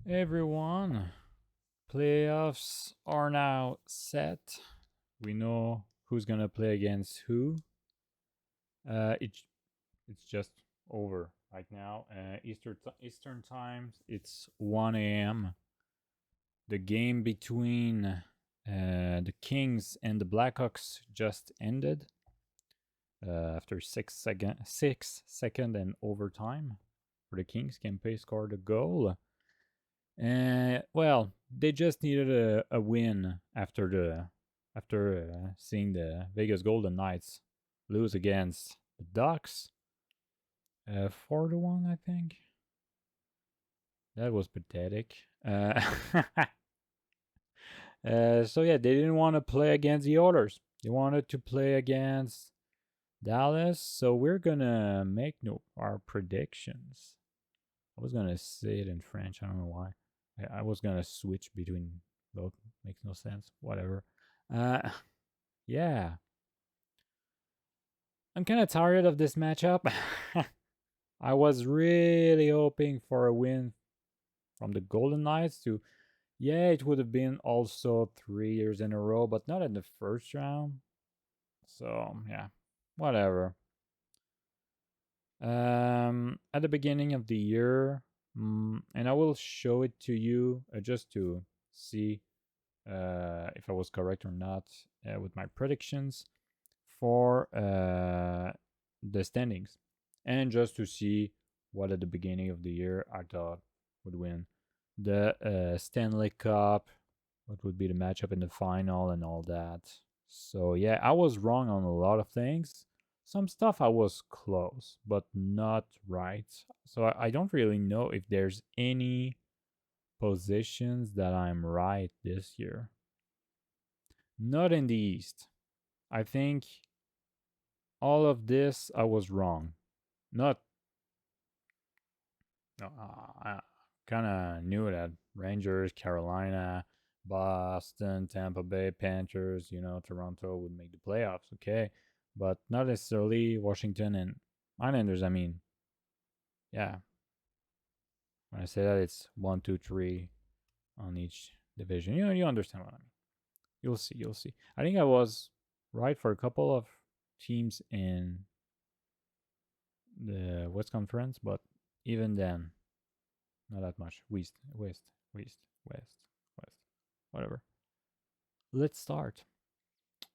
Everyone, playoffs are now set. We know who's gonna play against who. It's just over right now. Eastern time. It's 1 a.m. The game between the Kings and the Blackhawks just ended after 6 second and overtime. For the Kings, Kempe scored a goal. Well, they just needed a win after seeing the Vegas Golden Knights lose against the Ducks, 4-1, I think. That was pathetic. So yeah, they didn't want to play against the Oilers. They wanted to play against Dallas. So we're gonna make our predictions. I was gonna say it in French. I don't know why. I was gonna switch between both. Makes no sense. Whatever. Uh, yeah. I'm kind of tired of this matchup. I was really hoping for a win from the Golden Knights to, yeah, it would have been also 3 years in a row, but not in the first round. So, yeah, whatever. At the beginning of the year, and I will show it to you just to see if I was correct or not with my predictions for the standings, and just to see what at the beginning of the year I thought would win the Stanley Cup, what would be the matchup in the final, and all that. So yeah, I was wrong on a lot of things. Some stuff I was close, but not right. So I don't really know if there's any positions that I'm right this year. Not in the East. I think all of this I was wrong. Not, no, I kind of knew that Rangers, Carolina, Boston, Tampa Bay, Panthers, Toronto would make the playoffs, okay, but not necessarily Washington and Islanders. I mean, yeah, when I say that, it's 1, 2, 3 on each division. You understand what I mean. You'll see. I think I was right for a couple of teams in the West Conference, but even then, not that much. West, West, whatever. Let's start.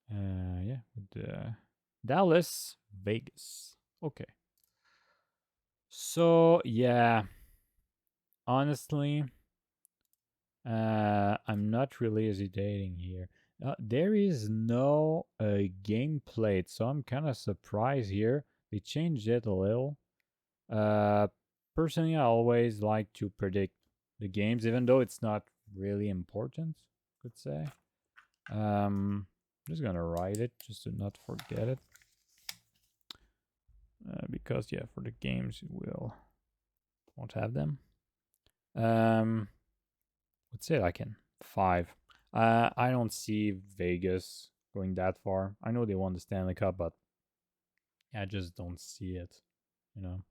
Yeah, with Dallas, Vegas. Okay. So yeah, honestly, I'm not really hesitating here. There is no game played, so I'm kind of surprised here. They changed it a little. Uh, Personally, I always like to predict the games, even though it's not really important, could say. I'm just gonna write it just to not forget it. Because yeah, for the games we'll won't have them. Let's say like in 5. I don't see Vegas going that far. I know they won the Stanley Cup, but yeah, I just don't see it. You know.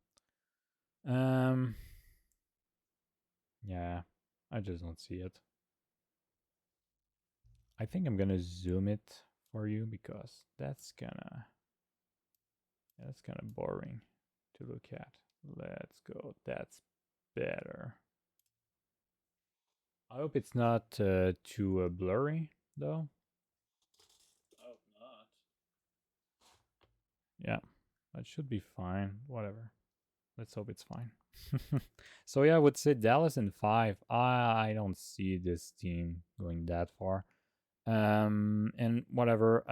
Yeah, I just don't see it. I think I'm gonna zoom it for you because that's kind of boring to look at. Let's go. That's better. I hope it's not too blurry though. I hope not. Yeah, that should be fine. Whatever. Let's hope it's fine. So yeah, I would say Dallas in 5. I don't see this team going that far. And whatever.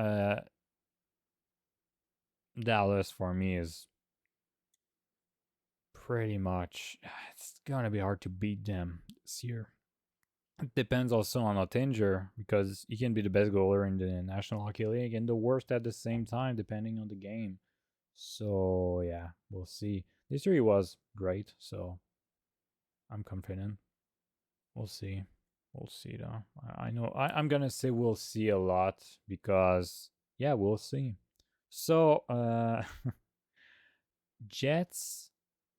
Dallas for me is pretty much. It's gonna be hard to beat them this year. It depends also on Ottinger because he can be the best goaler in the National Hockey League and the worst at the same time, depending on the game. So yeah, we'll see. This year he was great, so I'm confident. We'll see. We'll see though. I know I'm gonna say we'll see a lot because yeah, we'll see. So Jets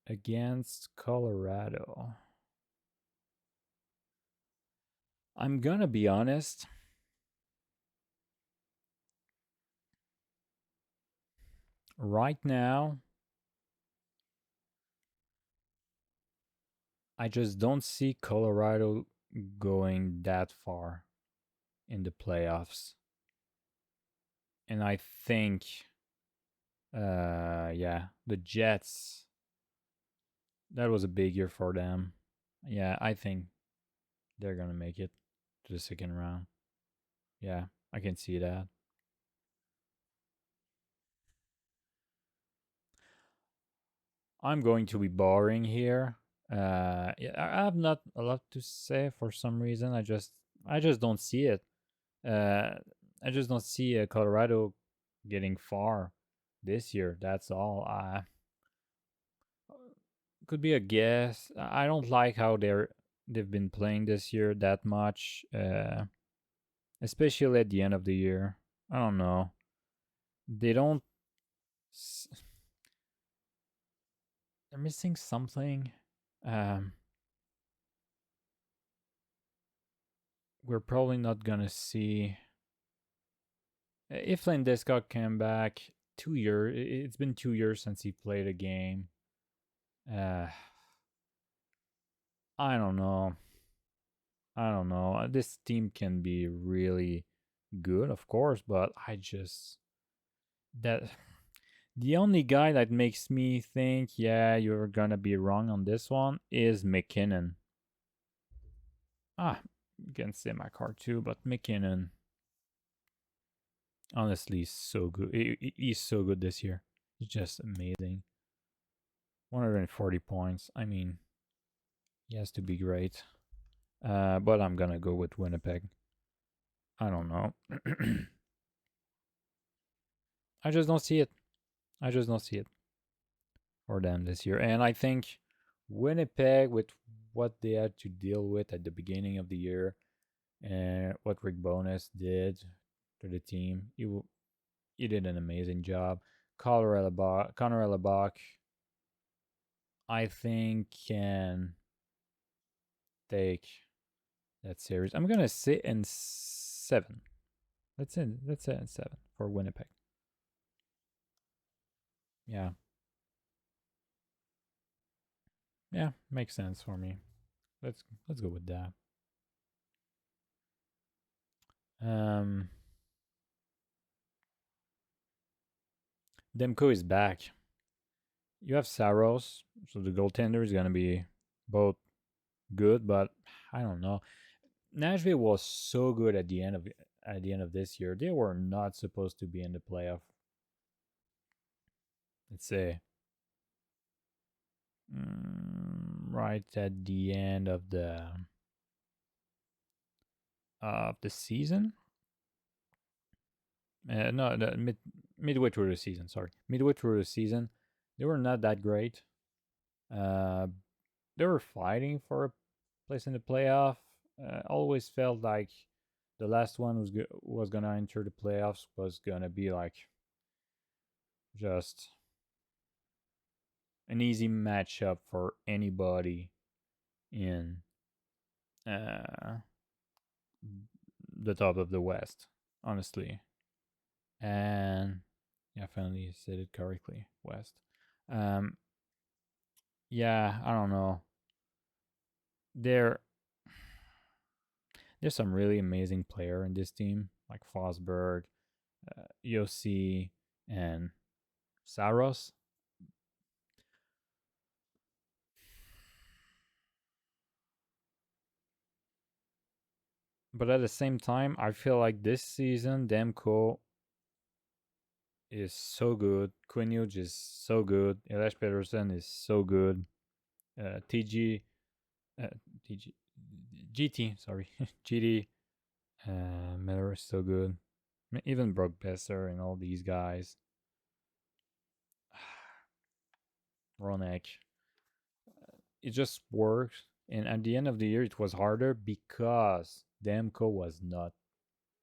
against Colorado. I'm gonna be honest. Right now, I just don't see Colorado going that far in the playoffs. And I think, yeah, the Jets, that was a big year for them. Yeah, I think they're going to make it to the second round. Yeah, I can see that. I'm going to be boring here. Yeah, I have not a lot to say for some reason. I just don't see it. Uh, I just don't see Colorado getting far this year. That's all. Could be a guess. I don't like how they've been playing this year that much, especially at the end of the year. I don't know. They don't. They're missing something. Um, we're probably not gonna see if Landeskog came back. 2 years. It's been 2 years since he played a game. Uh, I don't know. I don't know. This team can be really good, of course, but I just that the only guy that makes me think, yeah, you're gonna be wrong on this one is McKinnon. You can say my card too, but McKinnon, honestly, is so good. He's so good this year. He's just amazing. 140 points. I mean, he has to be great. But I'm gonna go with Winnipeg. I don't know. I just don't see it. I just don't see it for them this year. And I think Winnipeg, with what they had to deal with at the beginning of the year and what Rick Bowness did to the team, he did an amazing job. Connor Elabach, I think, can take that series. I'm gonna sit in 7. Let's say in 7 for Winnipeg. Yeah, yeah, makes sense for me. Let's go with that. Um, Demko is back. You have Saros, so the goaltender is gonna be both good, but I don't know. Nashville was so good at the end of this year. They were not supposed to be in the playoff. Let's say right at the end of the season. No, midway through the season. Sorry, midway through the season, they were not that great. Uh, they were fighting for a place in the playoff. Always felt like the last one was gonna enter the playoffs was gonna be like just an easy matchup for anybody in uh, the top of the West, honestly. And yeah, finally said it correctly, West. Um, yeah, I don't know. There, there's some really amazing player in this team, like Fosberg, Yossi, and Saros. But at the same time, I feel like this season, Demko is so good. Quinioch is so good. Elias Peterson is so good. TG, uh, TG, GT, sorry, GT, Miller is so good. Even Brock Besser and all these guys. Ronek. It just works. And at the end of the year, it was harder because Demko was not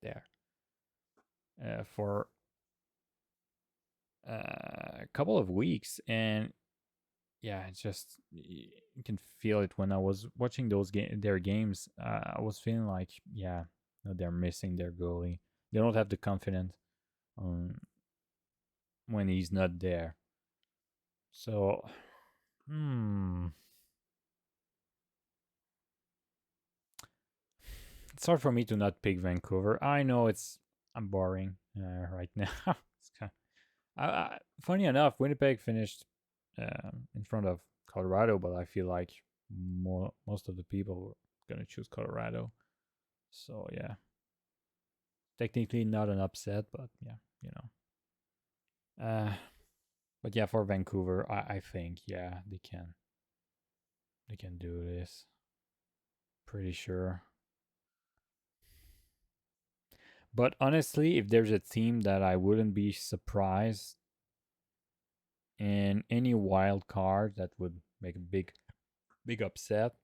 there for a couple of weeks. And yeah, it's just you can feel it when I was watching their games. I was feeling like, yeah, no, they're missing their goalie. They don't have the confidence um, when he's not there. So, hmm, it's hard for me to not pick Vancouver. I know I'm boring right now. It's kind funny enough, Winnipeg finished in front of Colorado, but I feel like most of the people were gonna choose Colorado. So yeah, technically not an upset, but yeah, you know. But yeah, for Vancouver, I think yeah they can do this. Pretty sure. But honestly, if there's a team that I wouldn't be surprised in any wild card that would make a big upset,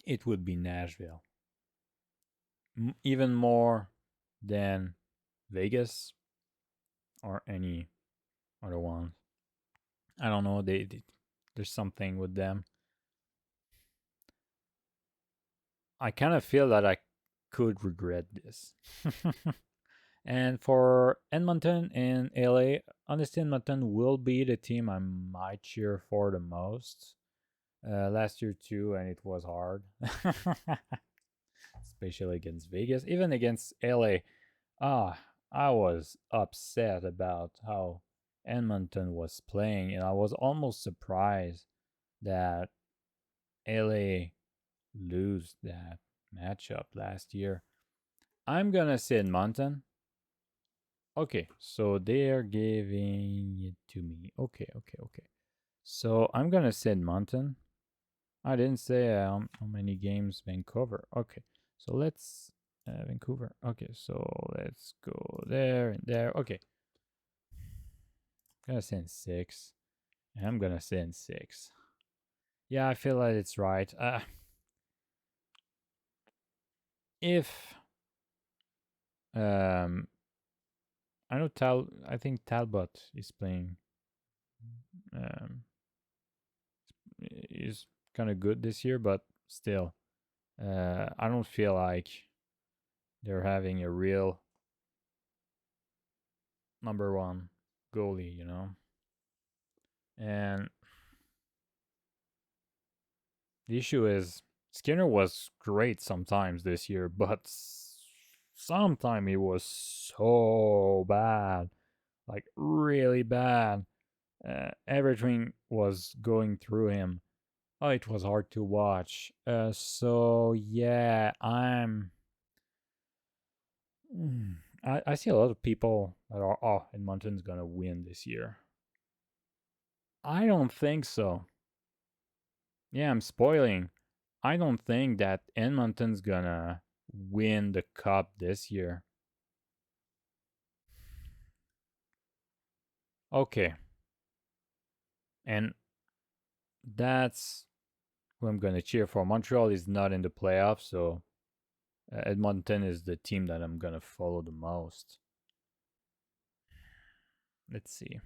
it would be Nashville. Even more than Vegas or any other one. I don't know. There's something with them. I kind of feel that I could regret this. And for Edmonton and LA, honestly, Edmonton will be the team I might cheer for the most. Last year too, and it was hard, especially against Vegas, even against LA. Ah, I was upset about how Edmonton was playing, and I was almost surprised that LA lose that matchup last year. I'm gonna say Edmonton. Okay, so they're giving it to me. Okay, okay, okay. So I'm gonna say Edmonton. I didn't say how many games Vancouver. Okay, so let's Vancouver. Okay, so let's go there and there. Okay, I'm gonna send 6. And I'm gonna send 6. Yeah, I feel like it's right. If um, I know I think Talbot is playing. Um, is kind of good this year, but still, I don't feel like they're having a real number one goalie. And the issue is Skinner was great sometimes this year, but sometimes he was so bad, like really bad. Everything was going through him. Oh, it was hard to watch. So yeah, I see a lot of people that are, oh, Edmonton's gonna win this year. I don't think so. Yeah, I'm spoiling. I don't think that Edmonton's gonna win the cup this year. Okay, and that's who I'm gonna cheer for. Montreal is not in the playoffs, so Edmonton is the team that I'm gonna follow the most. Let's see.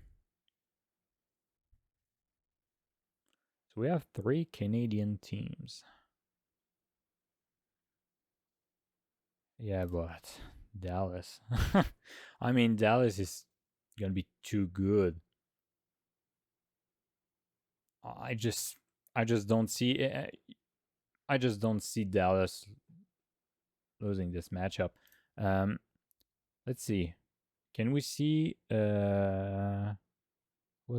So we have 3 Canadian teams. Yeah, but Dallas. I mean, Dallas is gonna be too good. I just, I just don't see. I just don't see Dallas losing this matchup. Um, let's see. Can we see who's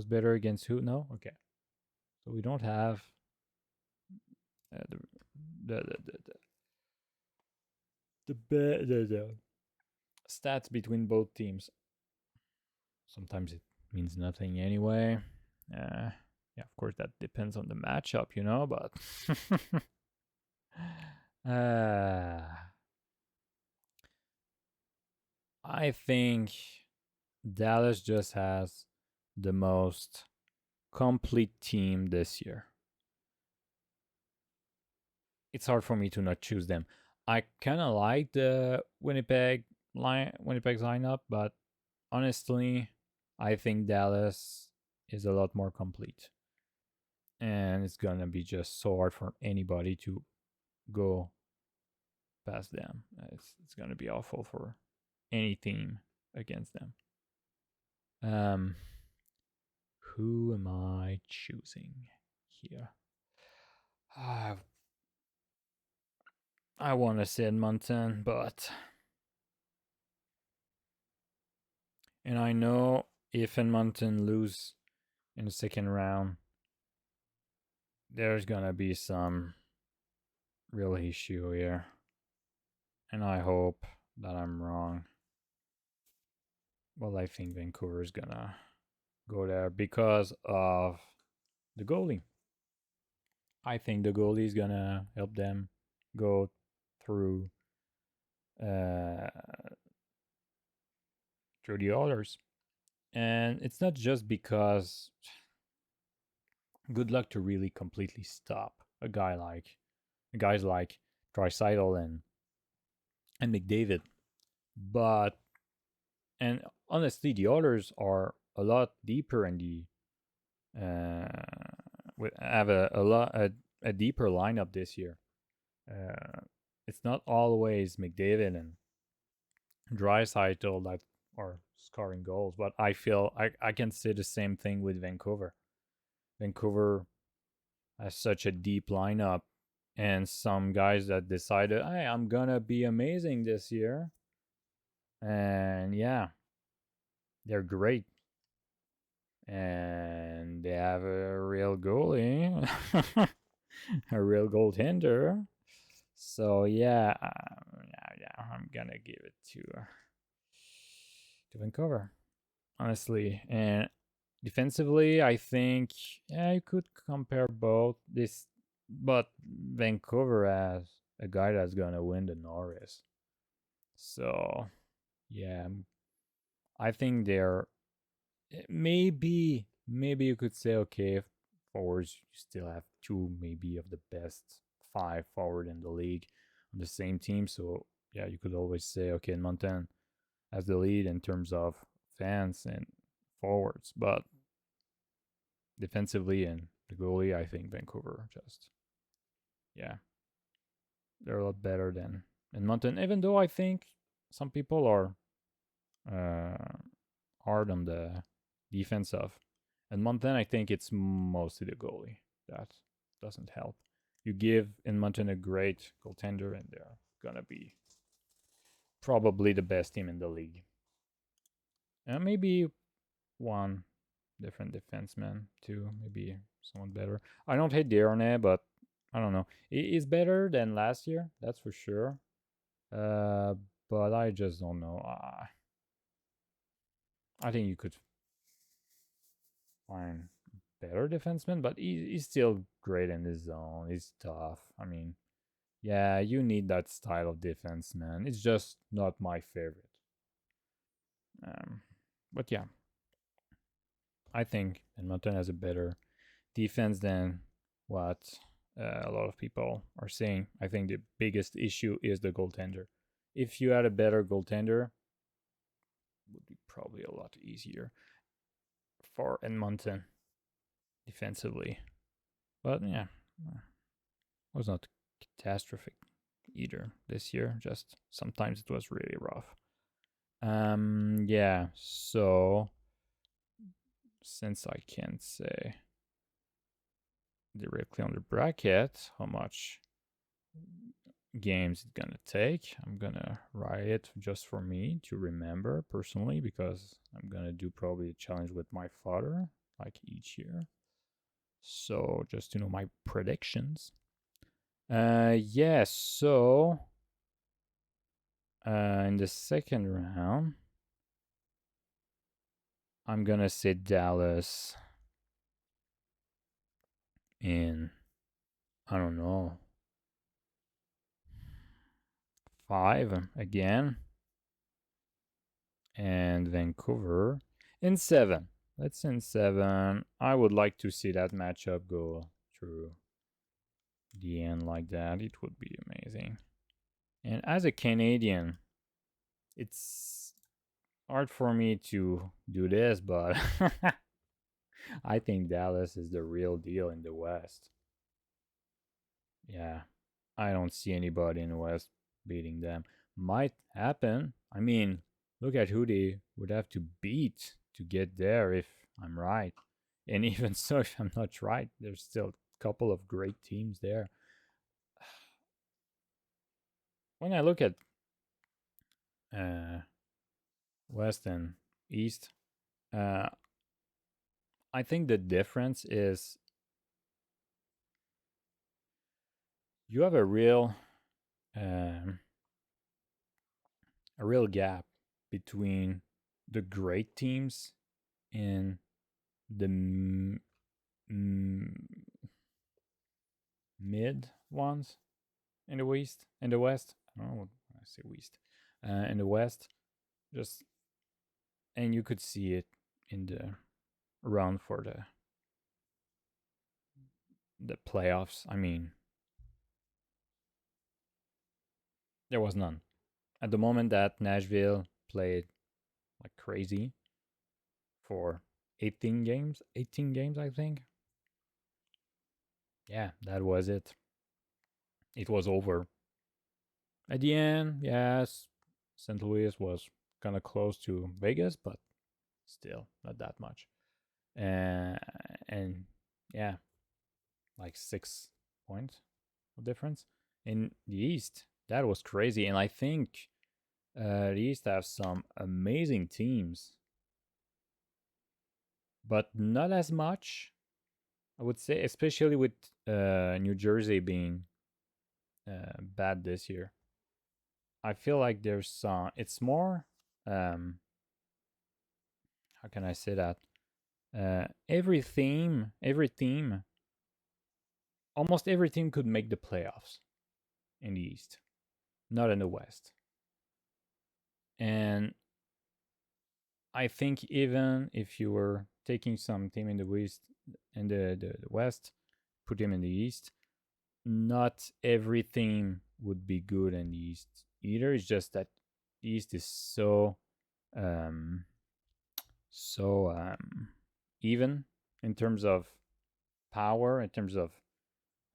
better against who? No. Okay. So we don't have uh, the, the the the the stats between both teams. Sometimes it means nothing anyway. Yeah, of course that depends on the matchup, but uh, I think Dallas just has the most complete team this year. It's hard for me to not choose them. I kind of like the Winnipeg's lineup, but honestly, I think Dallas is a lot more complete. and it's gonna be just so hard for anybody to go past them. It's gonna be awful for any team against them. Who am I choosing here? I want to say Edmonton, and I know if Edmonton lose in the second round, there's gonna be some real issue here, and I hope that I'm wrong. Well, I think Vancouver is gonna go there because of the goalie. I think the goalie is gonna help them go through uh, through the others, and it's not just because good luck to really completely stop a guys like Draisaitl and McDavid, but and honestly, the others are a lot deeper in the have a deeper lineup this year. It's not always McDavid and Draisaitl that are scoring goals, but I feel I can say the same thing with Vancouver. Vancouver has such a deep lineup, and some guys that decided, hey, I'm gonna be amazing this year, and yeah, they're great, and they have a real goalie, a real goaltender. So yeah, I'm gonna give it to Vancouver, honestly. And defensively, I think you could compare both this, but Vancouver has a guy that's gonna win the Norris. So yeah, I think they're maybe you could say, okay, forwards, you still have two maybe of the best 5 forward in the league on the same team. So yeah, you could always say, okay, Montaigne has the lead in terms of fans and forwards, but defensively and the goalie, I think Vancouver just, yeah, they're a lot better than Edmonton. Even though I think some people are uh, hard on the defense of Edmonton, I think it's mostly the goalie that doesn't help. You give Edmonton a great goaltender, and they're gonna be probably the best team in the league. And maybe one different defenseman too, maybe someone better. I don't hate Darnay, but I don't know. It's better than last year, that's for sure. Uh, but I just don't know. I think you could find better defenseman, but he's still great in his zone. He's tough. I mean, yeah, you need that style of defense, man. It's just not my favorite. Um, but yeah, I think Edmonton has a better defense than what a lot of people are saying. I think the biggest issue is the goaltender. If you had a better goaltender, it would be probably a lot easier for Edmonton defensively. But yeah, it was not catastrophic either this year. Just sometimes it was really rough. Yeah, so since I can't say directly on the bracket how much games it's gonna take, I'm gonna write it just for me to remember personally, because I'm gonna do probably a challenge with my father like each year. So just to know my predictions. Yeah, so in the second round, I'm gonna say Dallas in, I don't know, 5 again, and Vancouver in 7. Let's in 7. I would like to see that matchup go through the end like that. It would be amazing. And as a Canadian, it's hard for me to do this, but I think Dallas is the real deal in the West. Yeah, I don't see anybody in the West beating them. Might happen. I mean, look at who they would have to beat to get there if I'm right. And even so, if I'm not right, there's still a couple of great teams there. When I look at uh, West and East, uh, I think the difference is you have um, a real gap between the great teams and the m- mid ones in the West. I don't know what I say West. In the West, just and you could see it in the run for the playoffs. I mean, there was none at the moment that Nashville played like crazy for 18 games, I think. Yeah, that was it. It was over at the end. Yes, St. Louis was kind of close to Vegas, but still not that much. Uh, and yeah, like 6 points of difference in the East. That was crazy, and I think the East have some amazing teams, but not as much. I would say, especially with New Jersey being bad this year. I feel like there's some. It's more. Um, how can I say that? Every team, almost every team could make the playoffs in the East, not in the West. And I think even if you were taking some team in the West and the West, put them in the East, not every team would be good in the East either. It's just that the East is um, so even in terms of power, in terms of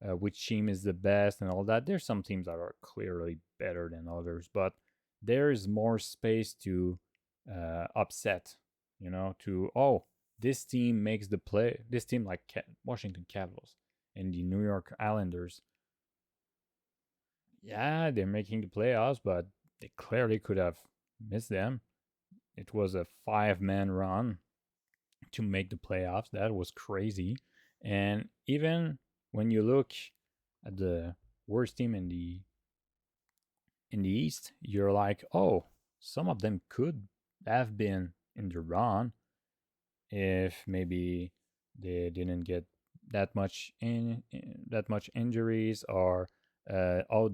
which team is the best and all that. There's some teams that are clearly better than others, but there is more space to upset. To this team makes the play. This team like Washington Capitals and the New York Islanders. Yeah, they're making the playoffs, but they clearly could have missed them. It was a 5-man run to make the playoffs. That was crazy. And even when you look at the worst team in the East, you're like, oh, some of them could have been in the run if maybe they didn't get that much injuries, or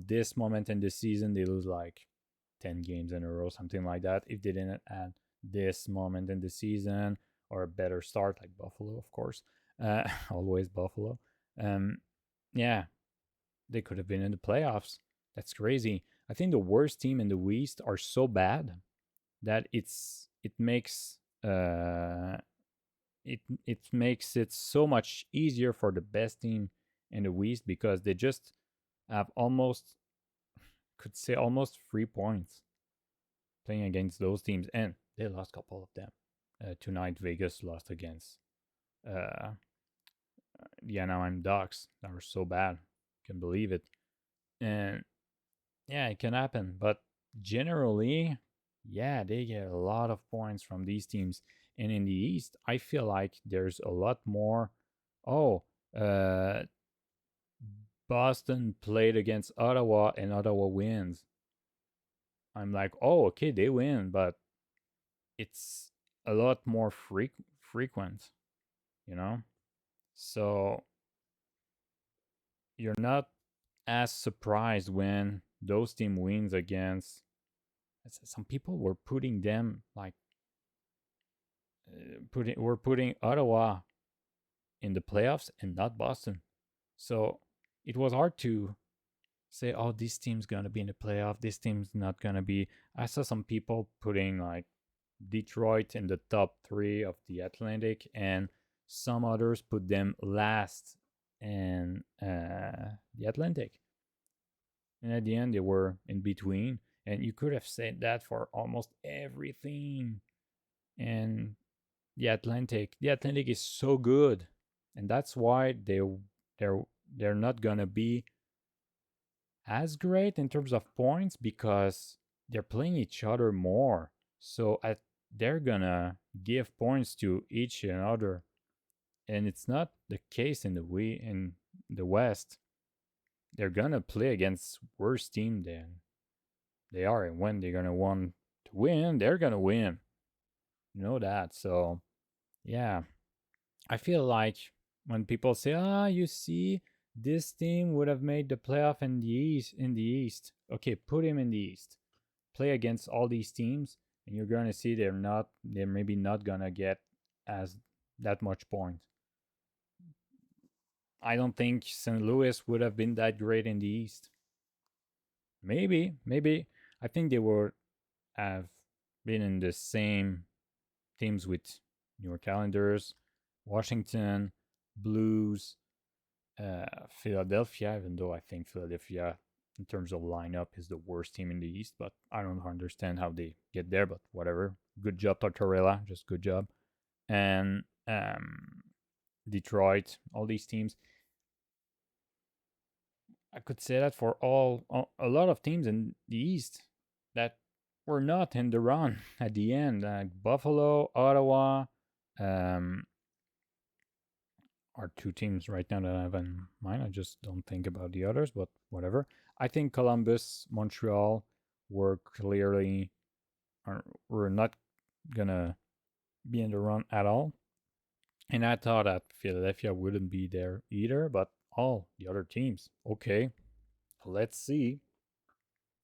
this moment in the season they lose like 10 games in a row, something like that, if they didn't add this moment in the season or a better start, like Buffalo, of course. Always Buffalo. um yeah, they could have been in the playoffs. That's crazy. I think the worst team in the West are so bad that it makes it so much easier for the best team in the West, because they just have almost, could say, almost 3 points playing against those teams, and they lost a couple of them. Tonight, Vegas lost against uh, the Anaheim Ducks. That were so bad, can believe it. And yeah, it can happen, but generally, yeah, they get a lot of points from these teams. And in the East, I feel like there's a lot more. Oh, uh, Boston played against Ottawa and Ottawa wins. I'm like, oh, okay, they win, but it's a lot more frequent, you know? So you're not as surprised when those team wins against. Some people were putting them like we're putting Ottawa in the playoffs and not Boston. So it was hard to say, oh, this team's gonna be in the playoff, this team's not gonna be. I saw some people putting like Detroit in the top 3 of the Atlantic, and some others put them last in the Atlantic. And at the end, they were in between. And you could have said that for almost everything. And the Atlantic is so good, and that's why they're they're not gonna be as great in terms of points because they're playing each other more. So they're gonna give points to each other, and it's not the case in the West. They're gonna play against worse team than they are, and when they're gonna want to win, they're gonna win. You know that. So yeah, I feel like when people say, "Ah, you see, this team would have made the playoff in the East." Okay, put him in the East. Play against all these teams, and you're gonna see they're maybe not gonna get as that much point. I don't think St. Louis would have been that great in the East. Maybe. I think they would have been in the same teams with New York Islanders, Washington, Blues, Philadelphia, even though I think Philadelphia, in terms of lineup, is the worst team in the East, but I don't understand how they get there, but whatever. Good job, Tortorella. Just good job. And Detroit, all these teams. I could say that for a lot of teams in the East that were not in the run at the end, like Buffalo, Ottawa, um, are two teams right now that I have in mind. I just don't think about the others, but whatever. I think Columbus, Montreal were clearly were not gonna be in the run at all. And I thought that Philadelphia wouldn't be there either, but all the other teams. Okay, let's see.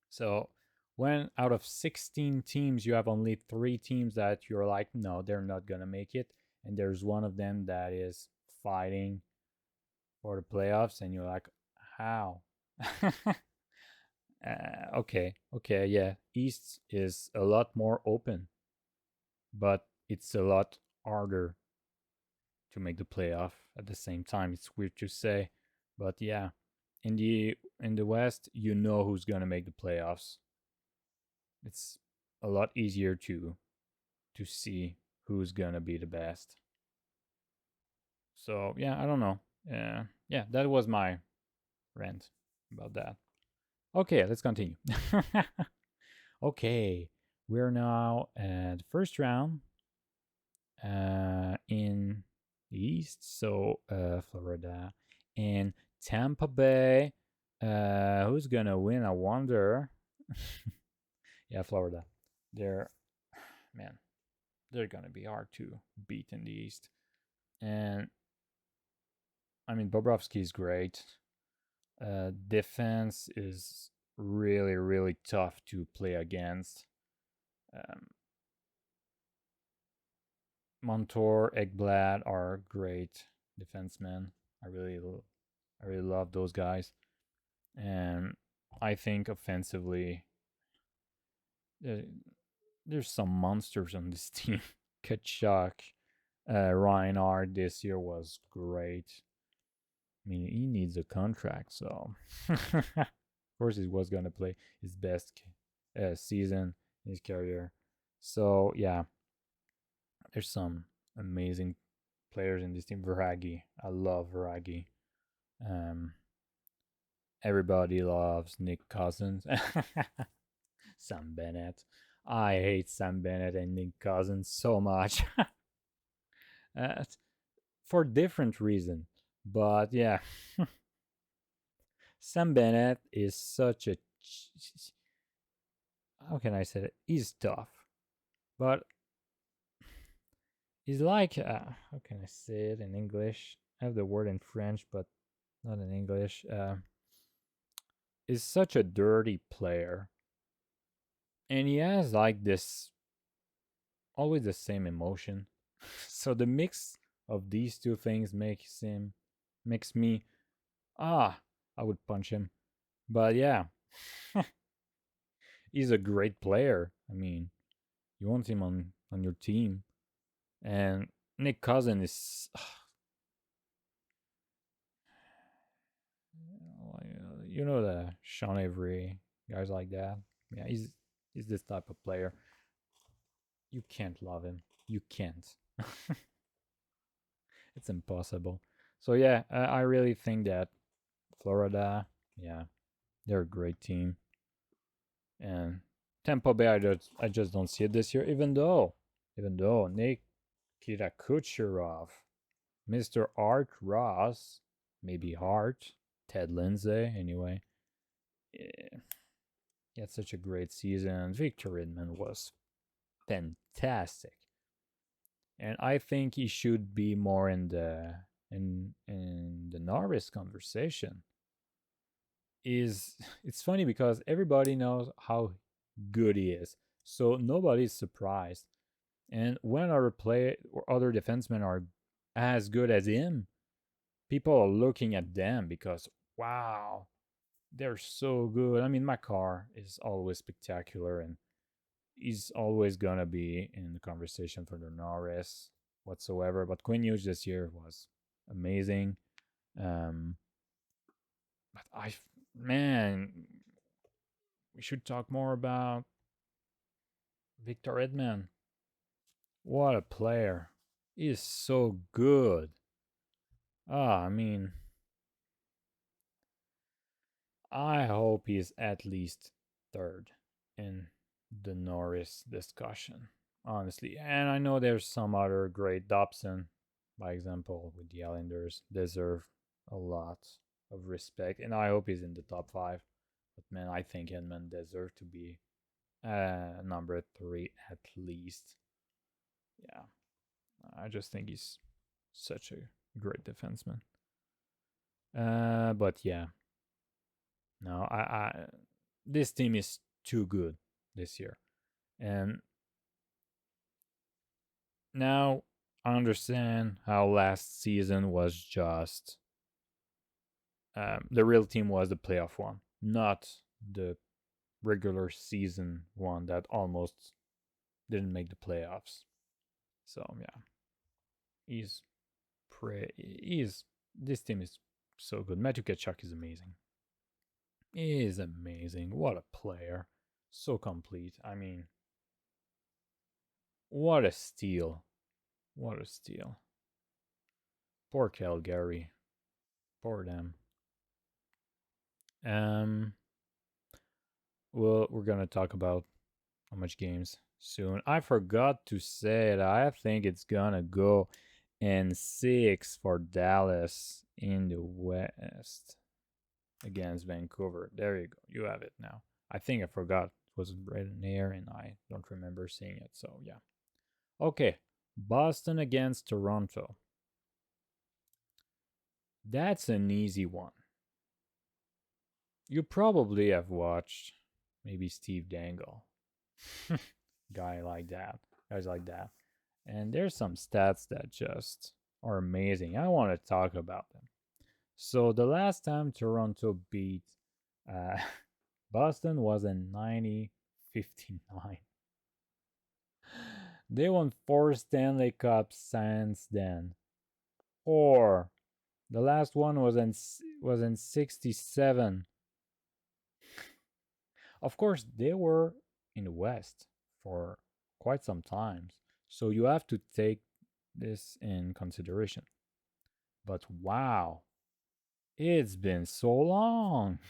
So when out of 16 teams, you have only 3 teams that you're like, no, they're not gonna make it, and there's one of them that is fighting for the playoffs, and you're like, how? Okay, yeah. East is a lot more open, but it's a lot harder to make the playoff at the same time. It's weird to say, but yeah, in the West, you know who's gonna make the playoffs. It's a lot easier to see who's gonna be the best. So yeah, I don't know. Yeah, that was my rant about that. Okay, let's continue. Okay, we're now at the first round in the East. So Florida and Tampa Bay. Who's gonna win? I wonder. Yeah, Florida. They're man, they're gonna be hard to beat in the East. And I mean, Bobrovsky is great. Defense is really, really tough to play against. Um, Montour, Ekblad are great defensemen. I really love those guys, and I think offensively, uh, there's some monsters on this team. Kachuk, Reinhardt this year was great. I mean, he needs a contract, so of course he was gonna play his best season in his career. So yeah, there's some amazing players in this team. Viragi, I love Viragi. Um, everybody loves Nick Cousins. Sam Bennett. I hate Sam Bennett and Nick Cousins so much. uh, for different reason, but yeah, Sam Bennett is such a how can I say it? He's tough, but he's like how can I say it in English? I have the word in French, but not in English. Is such a dirty player, and he has like this always the same emotion. So the mix of these two things makes me ah I would punch him. But yeah, he's a great player. I mean, you want him on your team, and Nick Cousin is, you know, the Sean Avery guys like that. Yeah, he's this type of player. You can't love him. You can't. It's impossible. So yeah, I really think that Florida, yeah, they're a great team, and Tampa Bay, I just don't see it this year. Even though Nikita Kucherov, Mr. Art Ross, maybe Hart, Ted Lindsay, anyway. Yeah, he had such a great season. Victor Redmond was fantastic, and I think he should be more in the Norris conversation. Is It's funny because everybody knows how good he is, so nobody's surprised. And when other play or other defensemen are as good as him, people are looking at them because wow, they're so good. I mean, Makar is always spectacular, and he's always gonna be in the conversation for the Norris whatsoever. But Quinn Hughes this year was amazing. Um, but man, we should talk more about Victor Edman. What a player! He is so good. I mean, I hope he's at least third in the Norris discussion, honestly. And I know there's some other great. Dobson, by example, with the Islanders, deserve a lot of respect, and I hope he's in the top five. But man, I think Edmund deserves to be number three at least. Yeah, I just think he's such a great defenseman. But yeah, no, I this team is too good this year, and now I understand how last season was just the real team was the playoff one, not the regular season one that almost didn't make the playoffs. So yeah, he's he's this team is so good. Matthew Ketchuk is amazing. He is amazing. What a player. So complete. I mean, what a steal. What a steal. Poor Calgary. Poor them. Um, well, we're gonna talk about how much games soon. I forgot to say that I think it's gonna go in six for Dallas in the West against Vancouver. There you go. You have it now. I think I forgot it was written here and I don't remember seeing it. So yeah. Okay. Boston against Toronto. That's an easy one. You probably have watched maybe Steve Dangle. Guy like that. Guys like that. And there's some stats that just are amazing. I want to talk about them. So the last time Toronto beat uh, Boston was in 1959. They won 4 Stanley Cups since then. Four. The last one was in 67. Of course, they were in the West for quite some time, so you have to take this in consideration. But wow, it's been so long,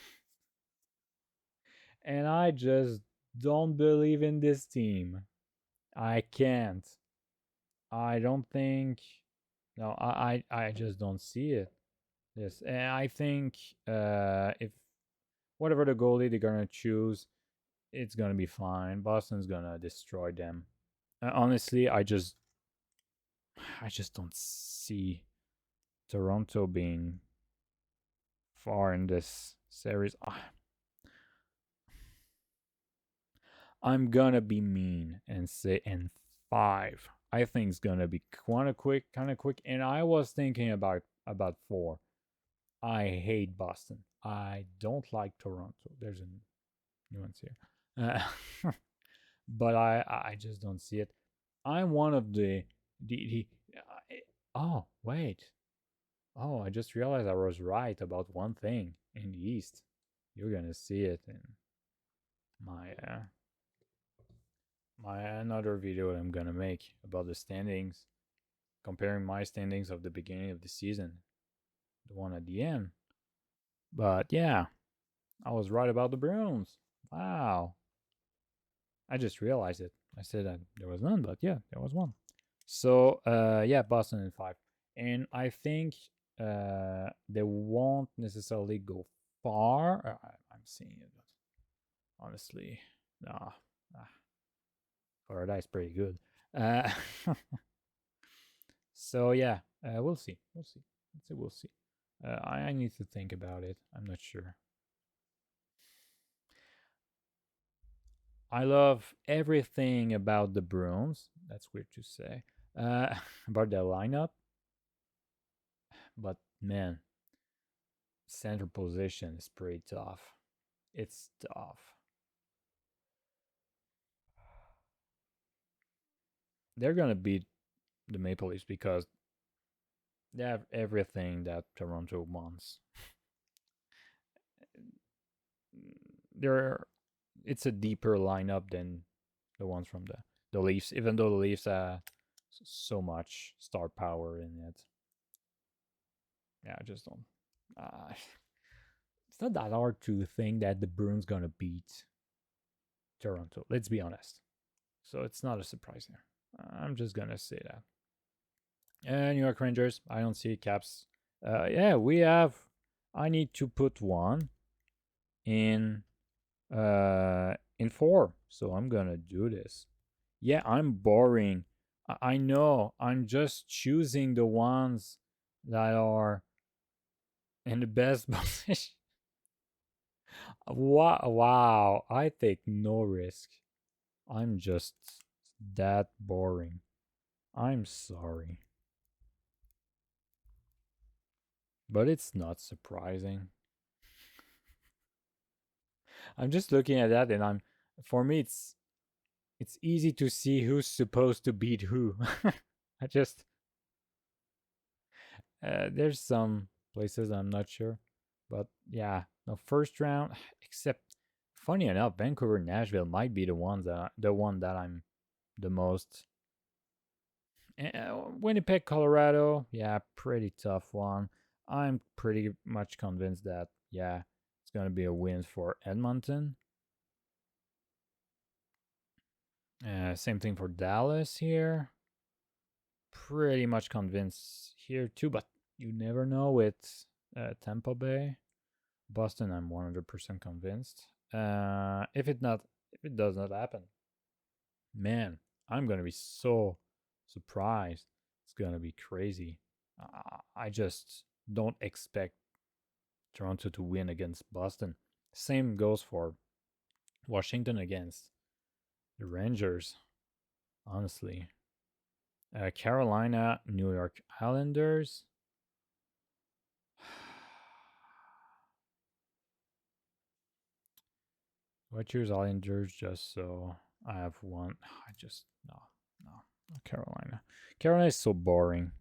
and I just don't believe in this team. I can't. I don't think. No, I just don't see it. Yes, and I think if whatever the goalie they're gonna choose, it's gonna be fine. Boston's gonna destroy them. Honestly, I just don't see Toronto being far in this series. I'm gonna be mean and say in five. I think it's gonna be kind of quick. And I was thinking about four. I hate Boston. I don't like Toronto. There's a nuance here, but I just don't see it. I'm one of the Oh, wait. Oh, I just realized I was right about one thing in the East. You're gonna see it in my my another video I'm gonna make about the standings, comparing my standings of the beginning of the season, the one at the end. But yeah, I was right about the Bruins. Wow. I just realized it. I said that there was none, but yeah, there was one. So yeah, Boston in 5. And I think they won't necessarily go far. I'm seeing it, but honestly, nah. Ah, Florida is pretty good. Uh, so yeah, we'll see. We'll see. Let's say we'll see. I need to think about it. I'm not sure. I love everything about the Bruins. That's weird to say. About their lineup, but man, center position is pretty tough. It's tough. They're gonna beat the Maple Leafs because they have everything that Toronto wants. They're it's a deeper lineup than the ones from the Leafs, even though the Leafs have so much star power in it. Yeah, I just don't. Uh, it's not that hard to think that the Bruins gonna beat Toronto. Let's be honest. So it's not a surprise here. I'm just gonna say that. And New York Rangers, I don't see Caps. Yeah, we have. I need to put one in in 4. So I'm gonna do this. Yeah, I'm boring. I know. I'm just choosing the ones that are in the best position. Wow, I take no risk. I'm just that boring. I'm sorry. But it's not surprising. I'm just looking at that and for me it's easy to see who's supposed to beat who. I just there's some places I'm not sure. But yeah, no first round except funny enough, Vancouver Nashville might be the one that I'm the most Winnipeg, Colorado, yeah, pretty tough one. I'm pretty much convinced that yeah, it's gonna be a win for Edmonton. Same thing for Dallas here. Pretty much convinced here too, but you never know with Tampa Bay. Boston, I'm 100% convinced. If it does not happen, man, I'm gonna be so surprised. It's gonna be crazy. I just don't expect Toronto to win against Boston. Same goes for Washington against the Rangers. Honestly, Carolina, New York Islanders. I choose Islanders just so I have one. I just no, Carolina. Carolina is so boring.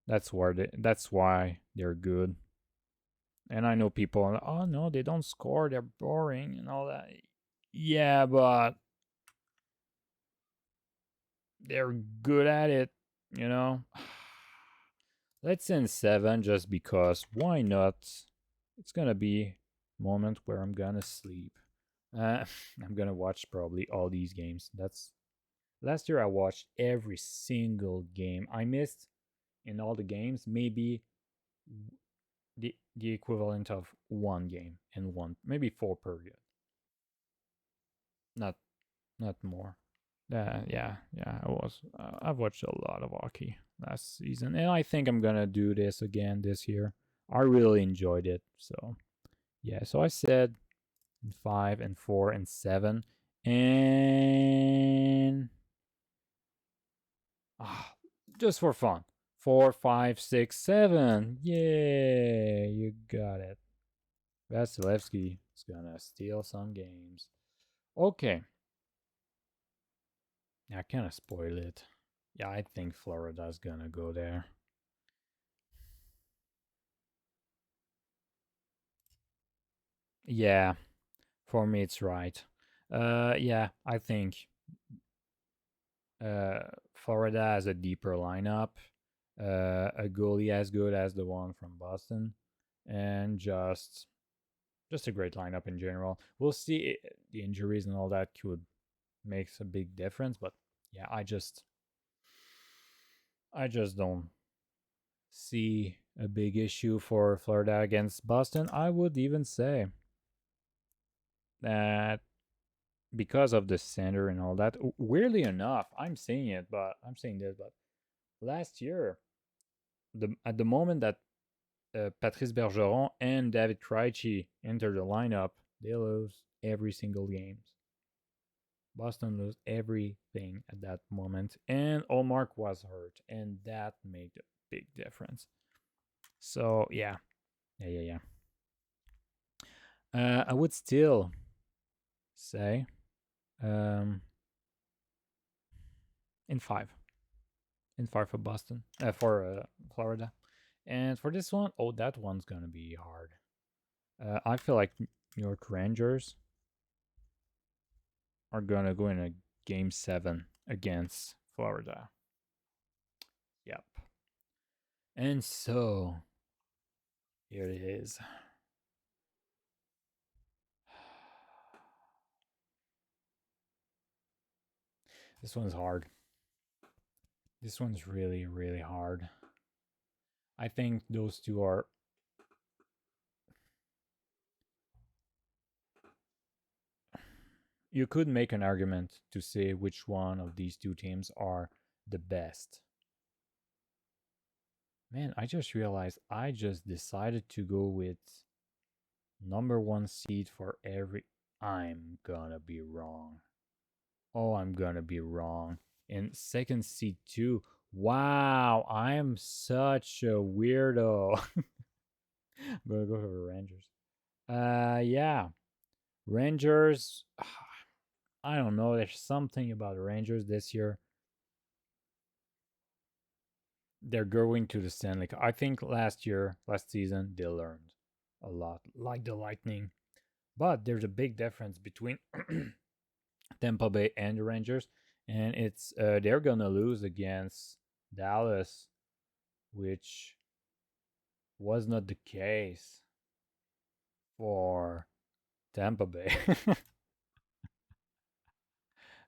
That's why they're good. And I know people, oh no, they don't score, they're boring and all that. Yeah, but they're good at it, you know. Let's send 7 just because why not? It's gonna be a moment where I'm gonna sleep. Uh, I'm gonna watch probably all these games. That's last year I watched every single game. I missed in all the games maybe the equivalent of one game in one maybe 4 period. Not not more. Yeah. I've watched a lot of hockey last season, and I think I'm gonna do this again this year. I really enjoyed it. So yeah, so I said 5 and 4 and 7, and ah, just for fun, 4, 5, 6, 7. Yeah, you got it. Vasilevsky is gonna steal some games. Okay, I kind of spoil it. Yeah, I think Florida's gonna go there. Yeah, for me it's right. Yeah, I think uh Florida has a deeper lineup, a goalie as good as the one from Boston, and just a great lineup in general. We'll see the injuries and all that could makes a big difference, but yeah, I just don't see a big issue for Florida against Boston. I would even say that because of the center and all that, weirdly enough, I'm saying this, but last year, at the moment that Patrice Bergeron and David Krejci enter the lineup, they lose every single game. Boston lose everything at that moment, and Olmark was hurt, and that made a big difference. So yeah. I would still say um, in five, for Boston, for Florida, and for this one, oh, that one's gonna be hard. I feel like New York Rangers are gonna go in a game 7 against Florida. Yep. And so here it is. This one's hard. This one's really, really hard. I think those two are. You could make an argument to say which one of these two teams are the best. Man, I just realized I just decided to go with number one seed for every. I'm gonna be wrong. Oh, I'm gonna be wrong. And second seed too. Wow, I am such a weirdo. I'm gonna go for the Rangers. Yeah, Rangers. I don't know. There's something about the Rangers this year. They're going to the Stanley Cup. I think last season, they learned a lot, like the Lightning. But there's a big difference between Tampa Bay and the Rangers, and it's they're gonna lose against Dallas, which was not the case for Tampa Bay.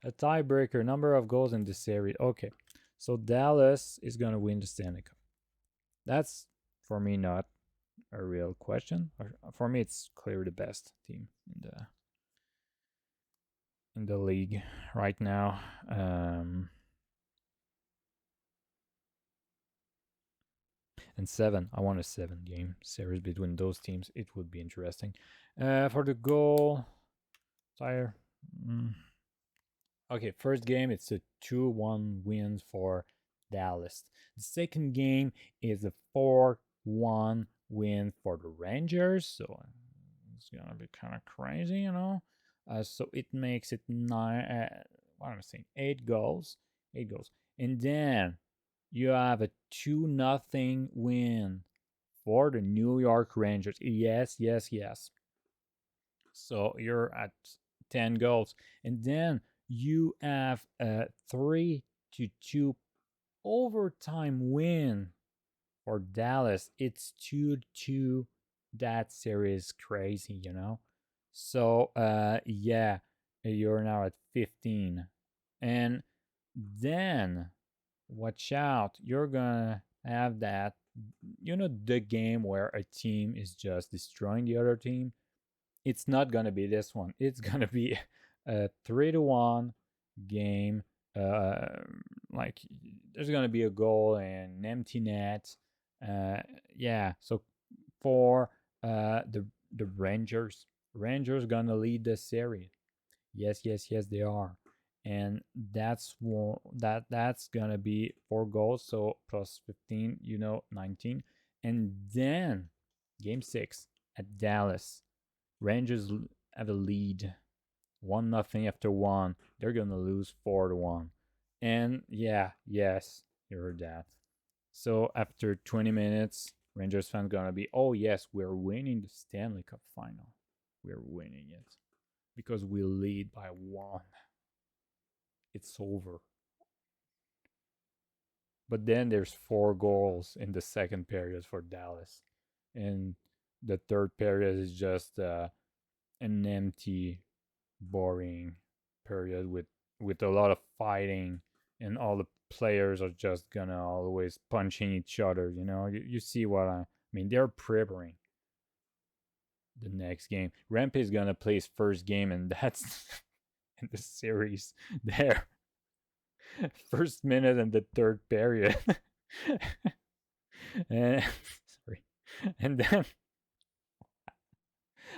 A tiebreaker, number of goals in the series. Okay, so Dallas is gonna win the Stanley Cup. That's for me not a real question. For me, it's clearly the best team in the league right now. And 7, I want a 7-game series between those teams. It would be interesting. For the goal, tire. Okay, first game, it's a 2-1 win for Dallas. The second game is a 4-1 win for the Rangers. So it's gonna be kind of crazy, you know. So it makes it nine. What am I saying? 8 goals. 8 goals, and then you have a 2-0 win for the New York Rangers. Yes, yes, yes. So you're at 10 goals, and then you have a 3-2 overtime win for Dallas. It's 2-2. That series crazy, you know. So yeah, you're now at 15. And then watch out, you're gonna have that, you know, the game where a team is just destroying the other team. It's not gonna be this one. It's gonna be a 3-1 game. Uh, like there's gonna be a goal and an empty net. Yeah. So for the Rangers gonna lead the series. Yes, yes, yes, they are, and that's gonna be 4 goals. So plus 15, 19, and then game 6 at Dallas. Rangers have a lead, 1-0 after one. They're gonna lose 4-1, And yeah, yes, you heard that. So after 20 minutes, Rangers fans gonna be, oh yes, we're winning the Stanley Cup final. We're winning it because we lead by one. It's over. But then there's 4 goals in the second period for Dallas, and the third period is just an empty, boring period with a lot of fighting, and all the players are just gonna always punching each other. You see what I mean? They're preparing the next game. Rampe is gonna play his first game, and that's in the series there. First minute in the third period. and sorry. And then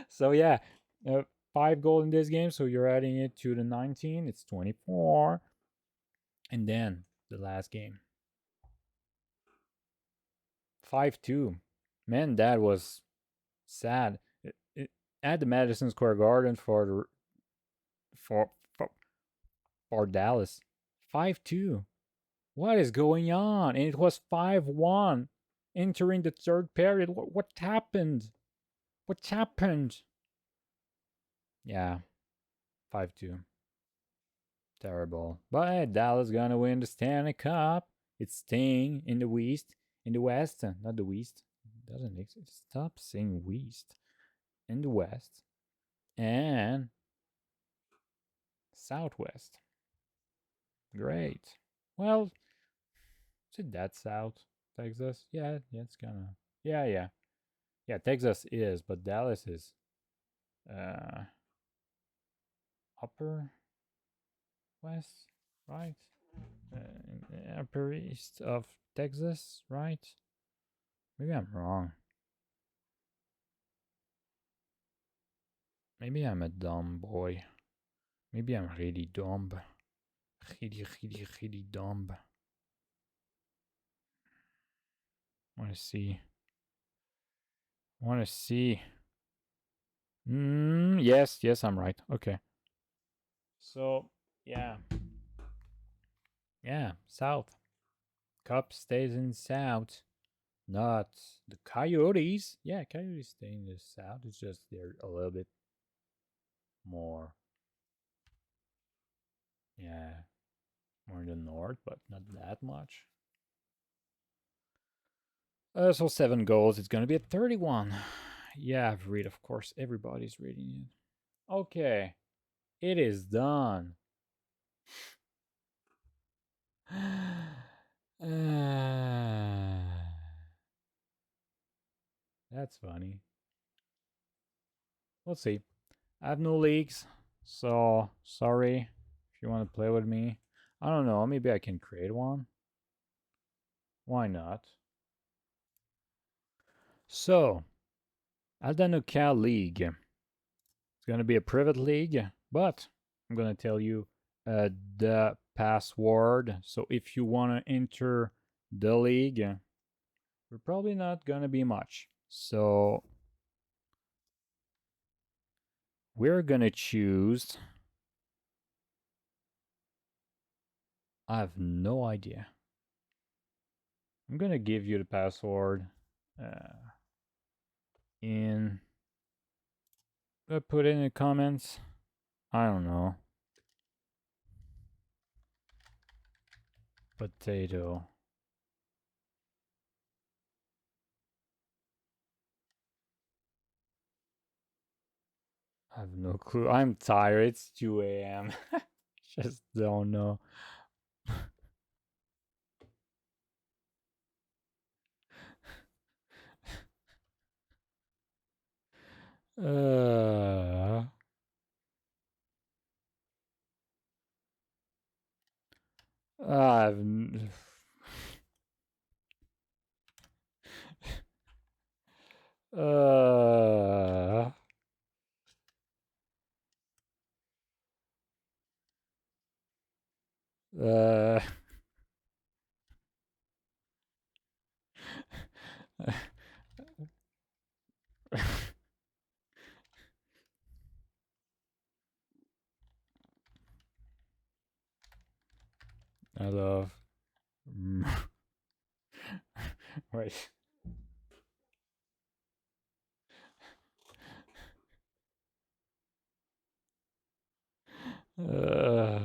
so yeah, uh, 5 goals in this game, so you're adding it to the 19, it's 24. And then the last game, 5-2. Man, that was sad. At the Madison Square Garden for for, for Dallas, 5-2. What is going on? And it was 5-1 entering the third period. What happened? What happened? Yeah, 5-2. Terrible. But Dallas gonna win the Stanley Cup. It's staying in the West. In the West, not the West. Doesn't exist. Stop saying West. In the West. And Southwest. Great. Well, is it that South Texas? Yeah, it's gonna. Yeah. Yeah, Texas is, but Dallas is uh upper west, right? Upper east of Texas, right? Maybe I'm wrong. Maybe I'm a dumb boy. Maybe I'm really dumb. Really dumb. Wanna see? Wanna see? Yes, I'm right. Okay. So, yeah. Yeah, South. Cup stays in South. Not the Coyotes. Yeah, Coyotes stay in the South. It's just they're a little bit more, yeah, more in the North, but not that much. So 7 goals. It's gonna be at 31. Yeah, I've read. Of course, everybody's reading it. Okay, it is done. That's funny. Let's see. I have no leagues, so sorry if you want to play with me. I don't know. Maybe I can create one. Why not? So, Aldanuka League. It's gonna be a private league, but I'm gonna tell you the password. So if you wanna enter the league, we're probably not gonna be much. So we're gonna choose. I have no idea. I'm gonna give you the password. In put it in the comments. I don't know. Potato. I have no clue. I'm tired. It's 2 a.m. Just don't know. Uh, I've. Uh, uh, I love. Wait. Uh,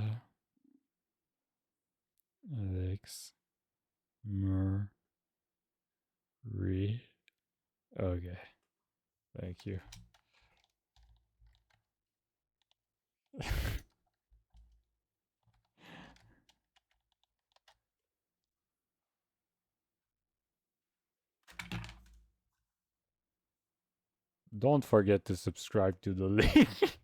Alex Murray. Okay. Thank you. Don't forget to subscribe to the link.